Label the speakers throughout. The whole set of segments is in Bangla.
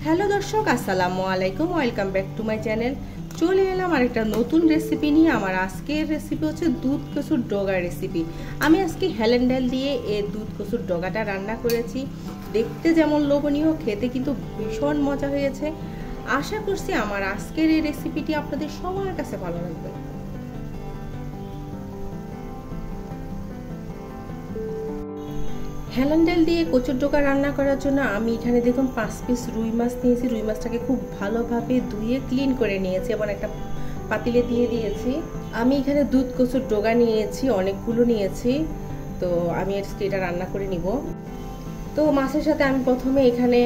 Speaker 1: হ্যালো দর্শক, আসসালামু আলাইকুম। Welcome back to my channel. চলে এলাম আরেকটা নতুন রেসিপি নিয়ে। আমার আজকের রেসিপি হচ্ছে দুধ কচুর ডগা রেসিপি। আমি আজকে হেলেন্ডাল দিয়ে এই দুধ কচুর ডগাটা রান্না করেছি। দেখতে যেমন লোভনীয়, খেতে কিন্তু ভীষণ মজা হয়েছে। আশা করছি আমার আজকের এই রেসিপিটি আপনাদের সবার কাছে ভালো লাগবে। হেলেন্ডাল দিয়ে কচুর ডগা রান্না করার জন্য আমি এখানে দেখুন 5 পিস রুই মাছ নিয়েছি। রুই মাছটাকে খুব ভালোভাবে ধুয়ে ক্লিন করে নিয়েছি এবং একটা পাতিলে দিয়ে দিয়েছি। আমি এখানে দুধ কচুর ডগা নিয়েছি, অনেকগুলো নিয়েছি। তো আমি এটা রান্না করে নিব। তো মাছের সাথে আমি প্রথমে এখানে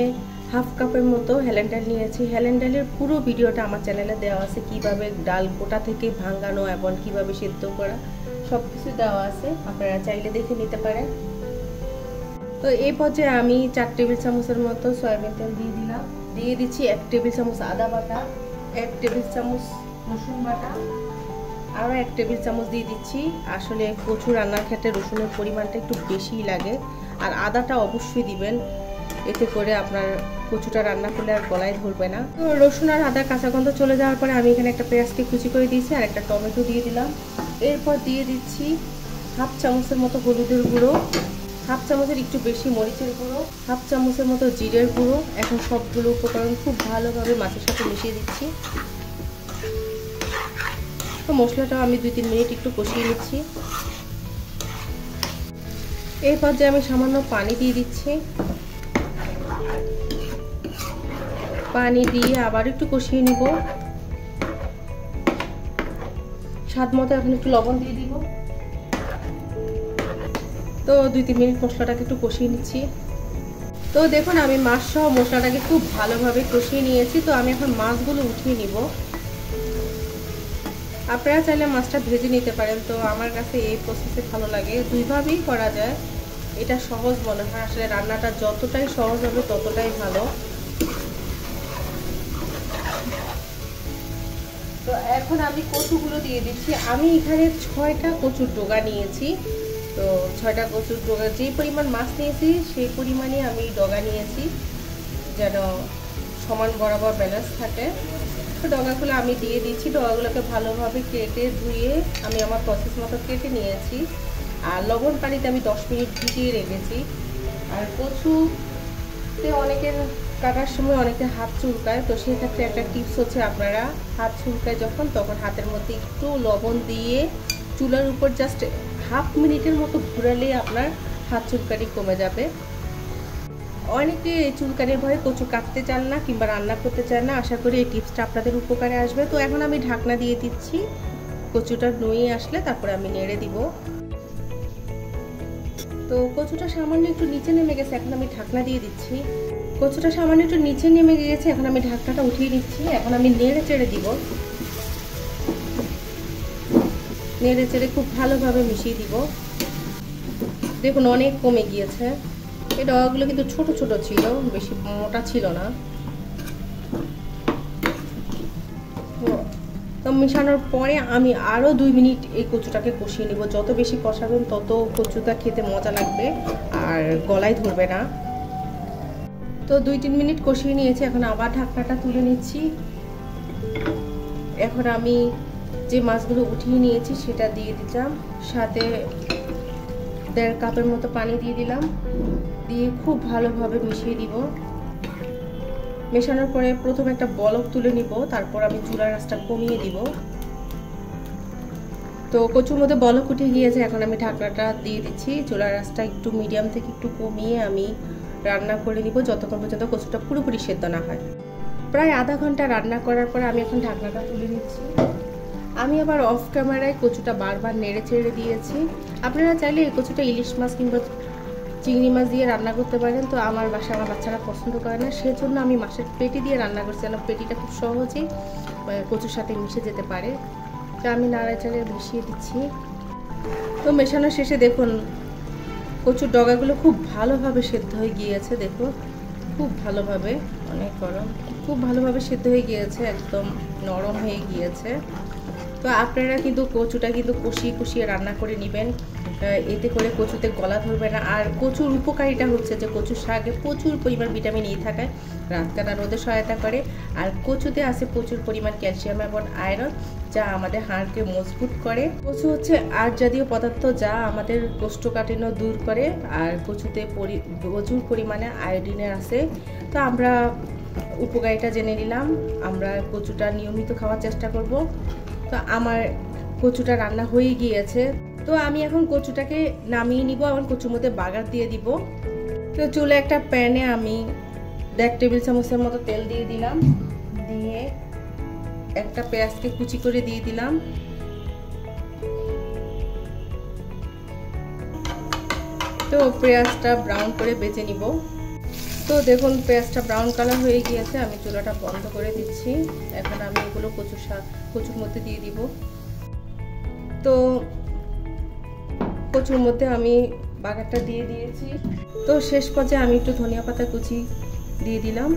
Speaker 1: হাফ কাপের মতো হেলেন্ডাল নিয়েছি। হেলেন্ডালের পুরো ভিডিওটা আমার চ্যানেলে দেওয়া আছে, কিভাবে ডাল গোটা থেকে ভাঙানো এবং কিভাবে সিদ্ধ করা সব কিছু দেওয়া আছে, আপনারা চাইলে দেখে নিতে পারেন। তো এই পর্যায়ে আমি 4 টেবিল চামচের মতো সয়াবিন তেল দিয়ে দিলাম। দিয়ে দিচ্ছি 1 টেবিল চামচ আদা বাটা, 1 টেবিল চামচ রসুন বাটা, আরও 1 টেবিল চামচ দিয়ে দিচ্ছি। আসলে কচু রান্নার ক্ষেত্রে রসুনের পরিমাণটা একটু বেশিই লাগে, আর আদাটা অবশ্যই দিবেন, এতে করে আপনার কচুটা রান্না করলে আর গলায় ধরবে না। তো রসুন আর আদার কাঁচা গন্ধ চলে যাওয়ার পরে আমি এখানে একটা পেঁয়াজকে কুচি করে দিয়েছি আর একটা টমেটো দিয়ে দিলাম। এরপর দিয়ে দিচ্ছি হাফ চামচের মতো হলুদের গুঁড়ো, হাফ চামচের একটু বেশি মরিচের গুঁড়ো, হাফ চামচের মতো জিরের গুঁড়ো। এখন সবগুলো উপকরণ খুব ভালোভাবে মাছের সাথে মিশিয়ে দিচ্ছি। তো মশলাটাও আমি 2-3 মিনিট একটু কষিয়ে নিচ্ছি। এই পর্যায়ে আমি সামান্য পানি দিয়ে দিচ্ছি। পানি দিয়ে আবার একটু কষিয়ে নিব। স্বাদ মতো এখন একটু লবণ দিয়ে দিব। তো 2-3 মিনিট মশলাটাকে একটু কষিয়ে নিচ্ছি। তো দেখুন আমি মাছ সহ মশলাটাকে খুব ভালোভাবে কষিয়ে নিয়েছি। তো আমি এখন মাছগুলো উঠিয়ে নিব। আপনারা চাইলে মাছটা ভেজে নিতে পারেন, তো আমার কাছে এই প্রসেসে ভালো লাগে। দুইভাবেই করা যায়, এটা সহজ মনে হয়। আসলে রান্নাটা যতটাই সহজ হবে ততটাই ভালো। তো এখন আমি কচুগুলো দিয়ে দিচ্ছি। আমি এখানে 6টা কচুর ডগা নিয়েছি। তো 6টা কচুর ডগা, যে পরিমাণ মাছ নিয়েছি সেই পরিমাণে আমি ডগা নিয়েছি, যেন সমান বরাবর ব্যালেন্স থাকে। তো ডগাগুলো আমি দিয়ে দিচ্ছি। ডগাগুলোকে ভালোভাবে কেটে ধুয়ে আমি আমার প্রসেস মতো কেটে নিয়েছি। আর লবণ পানিতে আমি 10 মিনিট ভিজিয়ে রেখেছি। আর কচুতে অনেকের কাটার সময় অনেকে হাত চুলকায়, তো সেক্ষেত্রে একটা টিপস হচ্ছে, আপনারা হাত চুলকায় যখন, তখন হাতের মধ্যে একটু লবণ দিয়ে চুলার উপর জাস্ট হাফ মিনিটের মতো ঘুরালে আপনার হাত চুলকানি কমে যাবে। অনেকে এই চুলকানির ভয়ে কচু কাটতে চান না কিংবা রান্না করতে চান না। আশা করি এই টিপসটা আপনাদের উপকারে আসবে। তো এখন আমি ঢাকনা দিয়ে দিচ্ছি। কচুটা নুয়ে আসলে তারপরে আমি নেড়ে দিব। তো কচুটা সামান্য একটু নিচে নেমে গেছে, এখন আমি ঢাকনা দিয়ে দিচ্ছি। কচুটা সামান্য একটু নিচে নেমে গিয়েছে, এখন আমি ঢাকনাটা উঠিয়ে নিচ্ছি। এখন আমি নেড়ে চেড়ে দিব। নেড়ে চেড়ে খুব ভালোভাবে মিশিয়ে দিব। দেখুন অনেক কমে গিয়েছে। এই ডগাগুলো কিন্তু ছোট ছোট ছিল, বেশি মোটা ছিল না। তো মেশানোর পরে আমি আরও 2 মিনিট এই কচুটাকে কষিয়ে নিব। যত বেশি কষাবেন তত কচুটা খেতে মজা লাগবে আর গলায় ধরবে না। তো 2-3 মিনিট কষিয়ে নিয়েছি। এখন আবার ঢাকনাটা তুলে নিচ্ছি। এখন আমি যে মাছগুলো উঠিয়ে নিয়েছি সেটা দিয়ে দিলাম, সাথে 1.5 কাপের মতো পানি দিয়ে দিলাম। দিয়ে খুব ভালোভাবে মিশিয়ে দিব। মেশানোর পরে প্রথমে একটা বলক তুলে নিব, তারপর আমি চুলার আঁচটা কমিয়ে দিব। তো কচুর মধ্যে বলক উঠে গিয়েছে, এখন আমি ঢাকনাটা দিয়ে দিচ্ছি। চুলার আঁচটা একটু মিডিয়াম থেকে একটু কমিয়ে আমি রান্না করে নিব যতক্ষণ পর্যন্ত কচুটা পুরোপুরি সেদ্ধ না হয়। প্রায় আধা ঘন্টা রান্না করার পর আমি এখন ঢাকনাটা তুলে নিচ্ছি। আমি আবার অফ ক্যামেরায় কচুটা বারবার নেড়ে চেড়ে দিয়েছি। আপনারা চাইলে এই কচুটা ইলিশ মাছ কিংবা চিংড়ি মাছ দিয়ে রান্না করতে পারেন। তো আমার বাসায় আমার বাচ্চারা পছন্দ করে না, সেজন্য আমি মাছের পেটি দিয়ে রান্না করছি। কারণ পেটিটা খুব সহজেই কচুর সাথে মিশে যেতে পারে। তো আমি নাড়াচাড়ে মিশিয়ে দিচ্ছি। তো মেশানো শেষে দেখুন কচুর ডগাগুলো খুব ভালোভাবে সেদ্ধ হয়ে গিয়েছে। দেখুন খুব ভালোভাবে, অনেক গরম, খুব ভালোভাবে সেদ্ধ হয়ে গিয়েছে, একদম নরম হয়ে গিয়েছে। তো আপনারা কিন্তু কচুটা কিন্তু কষিয়ে কষিয়ে রান্না করে নেবেন, এতে করে কচুতে গলা ধরবে না। আর কচুর উপকারিতা হচ্ছে যে কচুর শাকে প্রচুর পরিমাণ ভিটামিন ই থাকায় রাতকানা রোদে সহায়তা করে। আর কচুতে আছে প্রচুর পরিমাণ ক্যালসিয়াম এবং আয়রন, যা আমাদের হাড়কে মজবুত করে। কচু হচ্ছে আঁশ জাতীয় পদার্থ যা আমাদের কোষ্ঠকাঠিন্য দূর করে। আর কচুতে প্রচুর পরিমাণে আয়োডিনের আছে। তো আমরা উপকারিতা জেনে নিলাম, আমরা কচুটা নিয়মিত খাওয়ার চেষ্টা করব। তো আমার কচুটা রান্না হয়ে গিয়েছে, তো আমি এখন কচুটাকে নামিয়ে নিব এবং কচুর মধ্যে বাগার দিয়ে দিব। তো চুলে একটা প্যানে আমি 1 টেবিল চামচের মতো তেল দিয়ে দিলাম, দিয়ে একটা পেঁয়াজকে কুচি করে দিয়ে দিলাম। তো পেঁয়াজটা ব্রাউন করে বেজে নিব। তো দেখুন পেঁয়াজটা ব্রাউন কালার হয়ে গিয়েছে, আমি চুলাটা বন্ধ করে দিচ্ছি। এখন আমি এগুলো কচুর মধ্যে দিয়ে দিব। তো কচুর মধ্যে আমি বাগারটা দিয়ে দিয়েছি। তো শেষ পর্যায়ে আমি একটু ধনিয়া পাতা কুচি দিয়ে দিলাম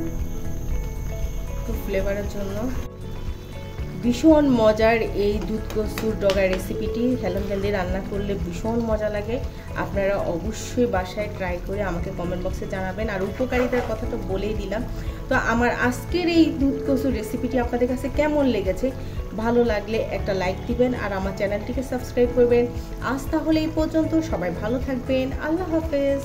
Speaker 1: তো ফ্লেভারের জন্য। ভীষণ মজার এই দুধ কচুর ডগা রেসিপিটি হেলদি রান্না করলে ভীষণ মজা লাগে। আপনারা অবশ্যই বাসায় ট্রাই করে আমাকে কমেন্ট বক্সে জানাবেন। আর উপকারিতার কথা তো বলেই দিলাম। তো আমার আজকের এই দুধ কচুর রেসিপিটি আপনাদের কাছে কেমন লেগেছে, ভালো লাগলে একটা লাইক দিবেন আর আমার চ্যানেলটিকে সাবস্ক্রাইব করবেন। আজ তাহলে এই পর্যন্ত, সবাই ভালো থাকবেন। আল্লাহ হাফেজ।